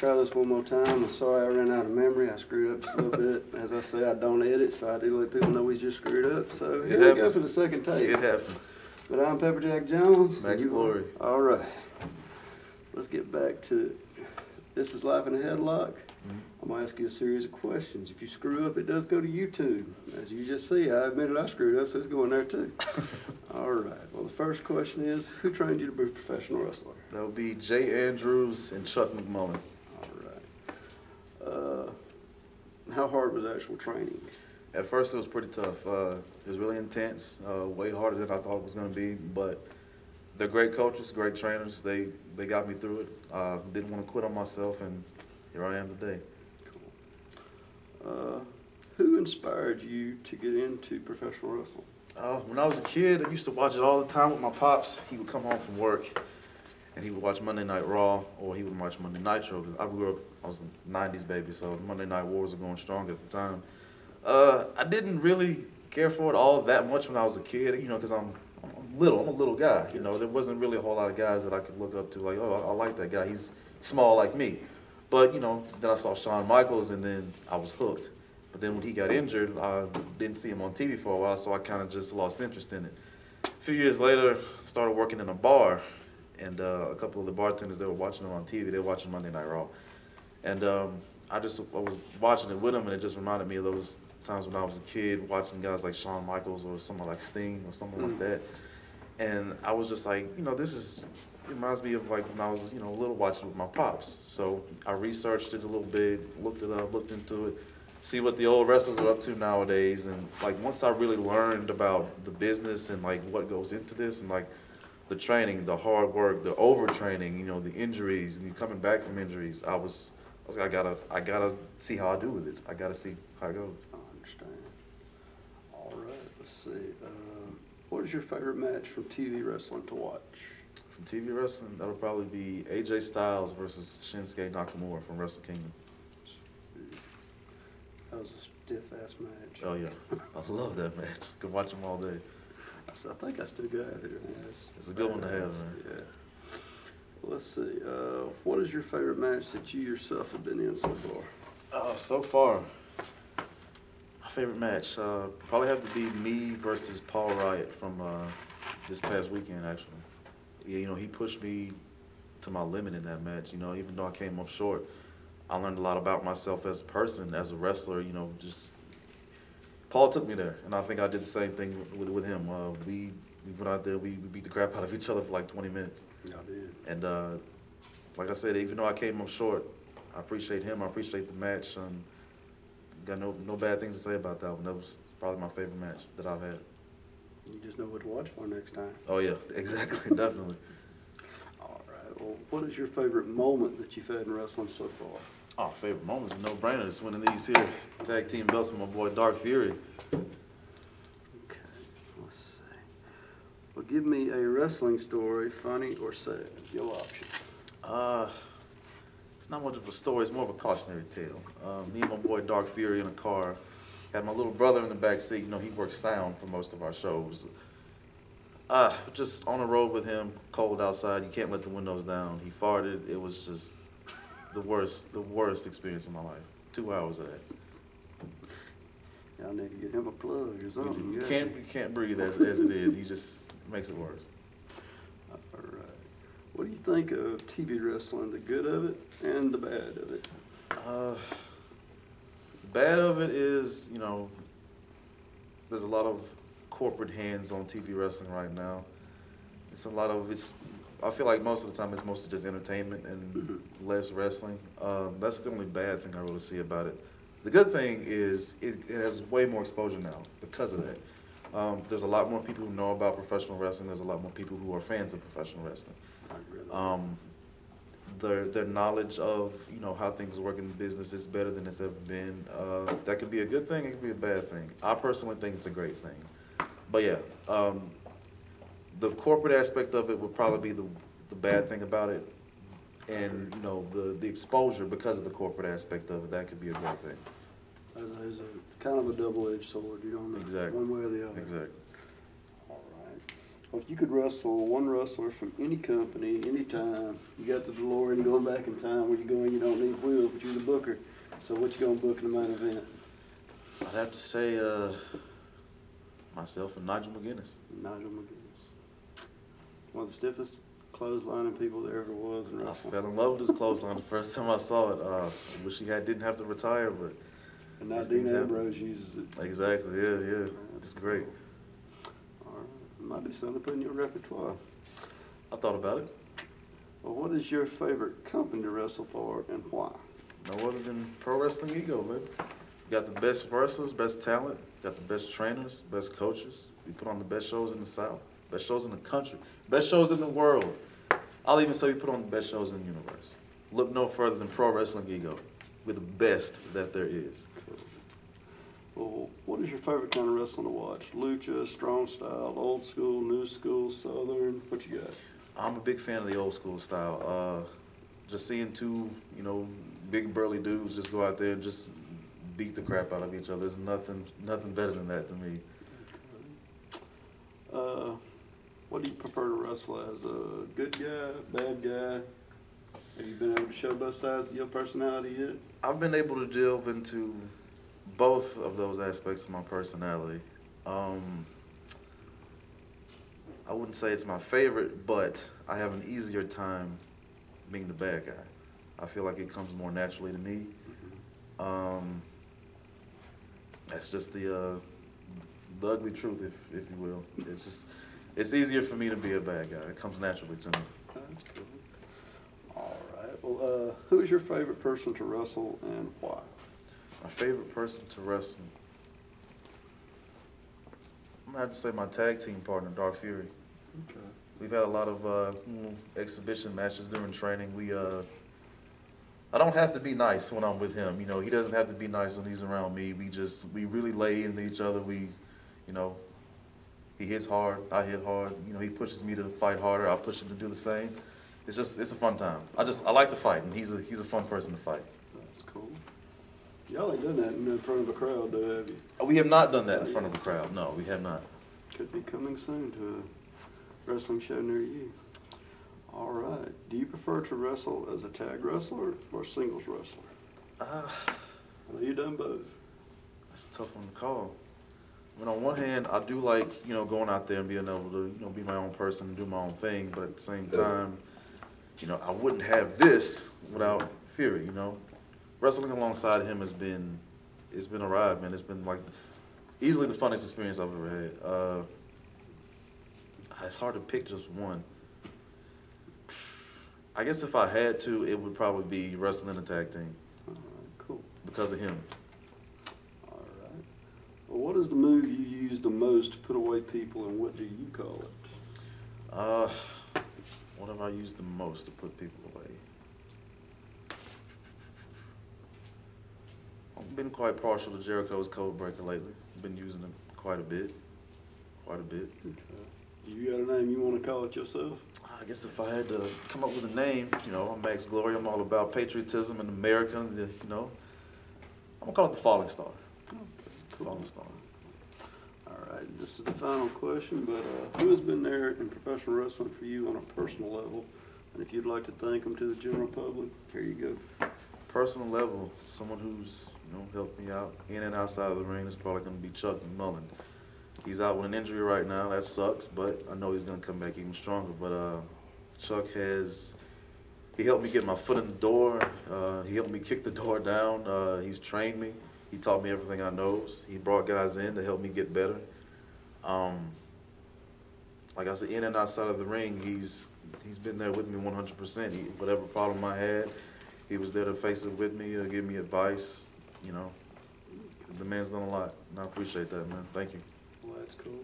try this one more time. I'm sorry I ran out of memory. I screwed up just a little bit. As I say, I don't edit, so I do let people know we just screwed up. So here we go for the second take. It happens. But I'm Pepper Jack Jones. Max Glory. All right. Let's get back to it. This is Life in a Headlock. I'm going to ask you a series of questions. If you screw up, it does go to YouTube. As you just see, I admitted I screwed up, so it's going there too. All right. Well, the first question is, who trained you to be a professional wrestler? That would be Jay Andrews and Chuck McMullen. All right. How hard was actual training? At first, it was pretty tough. It was really intense, way harder than I thought it was going to be. But they're great coaches, great trainers. They got me through it. Didn't want to quit on myself, and here I am today. Cool. Who inspired you to get into professional wrestling? When I was a kid, I used to watch it all the time with my pops. He would come home from work, and he would watch Monday Night Raw, or he would watch Monday Nitro. I grew up, I was a 90s baby, so Monday Night Wars were going strong at the time. I didn't really care for it all that much when I was a kid, you know, because I'm a little guy, you know. There wasn't really a whole lot of guys that I could look up to, like, oh, I like that guy. He's small like me. But, you know, then I saw Shawn Michaels, and then I was hooked. But then when he got injured, I didn't see him on TV for a while, so I kind of just lost interest in it. A few years later, I started working in a bar, and a couple of the bartenders, they were watching him on TV. They were watching Monday Night Raw. And I was watching it with him, and it just reminded me of those times when I was a kid, watching guys like Shawn Michaels or someone like Sting or something like that. And I was just like, you know, it reminds me of like when I was, you know, a little, watching with my pops. So I researched it a little bit, looked it up, looked into it, see what the old wrestlers are up to nowadays. And like once I really learned about the business and like what goes into this and like the training, the hard work, the overtraining, you know, the injuries and you coming back from injuries, I gotta see how I do with it. I gotta see how it goes. I understand. All right, let's see. What is your favorite match from TV wrestling to watch? From TV wrestling, that'll probably be AJ Styles versus Shinsuke Nakamura from Wrestle Kingdom. That was a stiff-ass match. Oh, yeah. I love that match. Could watch them all day. I think I still got it. It's a good one to have, man. Yeah. Let's see. What is your favorite match that you yourself have been in so far? So far, my favorite match probably have to be me versus Paul Riot from this past weekend, actually. Yeah, you know, he pushed me to my limit in that match. You know, even though I came up short, I learned a lot about myself as a person, as a wrestler. You know, just Paul took me there, and I think I did the same thing with him. We went out there, we beat the crap out of each other for like 20 minutes. Yeah, I did. And like I said, even though I came up short, I appreciate him. I appreciate the match. Got no bad things to say about that one. That was probably my favorite match that I've had. You just know what to watch for next time. Oh yeah, exactly, definitely. All right. Well, what is your favorite moment that you've had in wrestling so far? Oh, favorite moment's a no-brainer. Just winning these here tag team belts with my boy Dark Fury. Okay. Let's see. Well, give me a wrestling story, funny or sad. Your option. It's not much of a story. It's more of a cautionary tale. Me and my boy Dark Fury in a car. Had my little brother in the back seat. You know, he works sound for most of our shows. Just on the road with him, cold outside. You can't let the windows down. He farted. It was just the worst experience of my life. 2 hours of that. Y'all need to get him a plug or something. You can't breathe as it is. He just makes it worse. All right. What do you think of TV wrestling, the good of it and the bad of it? Bad of it is, you know, there's a lot of corporate hands on TV wrestling right now. I feel like most of the time it's mostly just entertainment and less wrestling. That's the only bad thing I really see about it. The good thing is it has way more exposure now because of that. There's a lot more people who know about professional wrestling. There's a lot more people who are fans of professional wrestling. Their knowledge of, you know, how things work in the business is better than it's ever been. That could be a good thing, it could be a bad thing. I personally think it's a great thing. But yeah, the corporate aspect of it would probably be the bad thing about it. And, you know, the exposure because of the corporate aspect of it, that could be a great thing. It's a kind of a double-edged sword, you don't know, Exactly. one way or the other. Exactly. All right. Well, if you could wrestle one wrestler from any company, anytime, you got the DeLorean going back in time where you're going, you don't need wheels, but you're the booker. So what you gonna book in the main event? I'd have to say myself and Nigel McGuinness. Nigel McGuinness. One of the stiffest clotheslining people there ever was in I wrestling. fell in love with his clothesline the first time I saw it. I wish he didn't have to retire, but And now these Dean things happen. Ambrose uses it. Exactly, yeah. It's great. All right. Might be something to put in your repertoire. I thought about it. Well, what is your favorite company to wrestle for and why? No other than Pro Wrestling Ego, man. You got the best wrestlers, best talent, got the best trainers, best coaches. We put on the best shows in the South, best shows in the country, best shows in the world. I'll even say we put on the best shows in the universe. Look no further than Pro Wrestling Ego. We're the best that there is. Well, what is your favorite kind of wrestling to watch? Lucha, strong style, old school, new school, southern? What you got? I'm a big fan of the old school style. Just seeing two, big burly dudes just go out there and just beat the crap out of each other. There's nothing better than that to me. What do you prefer to wrestle as? A good guy, bad guy? Have you been able to show both sides of your personality yet? I've been able to delve into both of those aspects of my personality. I wouldn't say it's my favorite, but I have an easier time being the bad guy. I feel like it comes more naturally to me. That's just the ugly truth, if you will. It's easier for me to be a bad guy. It comes naturally to me. That's cool. All right. Well, who is your favorite person to wrestle and why? My favorite person to wrestle, I'm gonna have to say my tag team partner, Dark Fury. Okay. We've had a lot of exhibition matches during training. I don't have to be nice when I'm with him. He doesn't have to be nice when he's around me. We really lay into each other. He hits hard, I hit hard. He pushes me to fight harder. I push him to do the same. It's a fun time. I like to fight, and he's a fun person to fight. That's cool. Y'all ain't done that in front of a crowd, though, have you? We have not done that in front of a crowd. No, we have not. Could be coming soon to a wrestling show near you. All right. Do you prefer to wrestle as a tag wrestler or singles wrestler? I know you've done both. That's a tough one to call. On one hand, I do like, going out there and being able to, be my own person and do my own thing. But at the same time, I wouldn't have this without Fury, Wrestling alongside him it's been a ride, man. It's been like easily the funnest experience I've ever had. It's hard to pick just one. I guess if I had to, it would probably be wrestling a tag team. All right, cool. Because of him. All right. Well, what is the move you use the most to put away people, and what do you call it? What have I used the most to put people away? I've been quite partial to Jericho's Code Breaker lately. I've been using it quite a bit. Okay. Do you got a name you want to call it yourself? I guess if I had to come up with a name, I'm Max Glory. I'm all about patriotism and America. I'm gonna call it the Falling Star. Okay, cool. Falling Star. All right, this is the final question, but who has been there in professional wrestling for you on a personal level? And if you'd like to thank them to the general public, here you go. Personal level, someone who's helped me out in and outside of the ring is probably gonna be Chuck McMullen. He's out with an injury right now. That sucks, but I know he's gonna come back even stronger. But Chuck he helped me get my foot in the door. He helped me kick the door down. He's trained me. He taught me everything I know. He brought guys in to help me get better. Like I said, in and outside of the ring, he's been there with me 100%. Whatever problem I had, he was there to face it with me, give me advice. The man's done a lot, and I appreciate that, man. Thank you. Well, that's cool.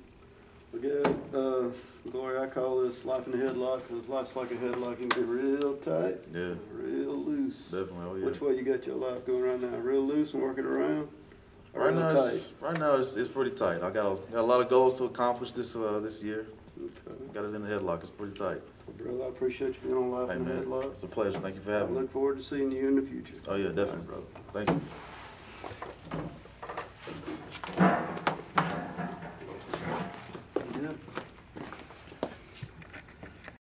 Well, good. Glory, I call this life in a headlock because life's like a headlock. It can be real tight, Yeah. real loose. Definitely, oh yeah. Which way you got your life going right now? Real loose and working around? Or Right real now, tight? it's pretty tight. I got a lot of goals to accomplish this year. Okay. Got it in the headlock. It's pretty tight. Well, brother, I appreciate you being on Life Hey, in a man, Headlock. it's a pleasure. Thank you for I having me. look forward to seeing you in the future. Oh yeah, definitely, All right, brother. Thank you. Yeah.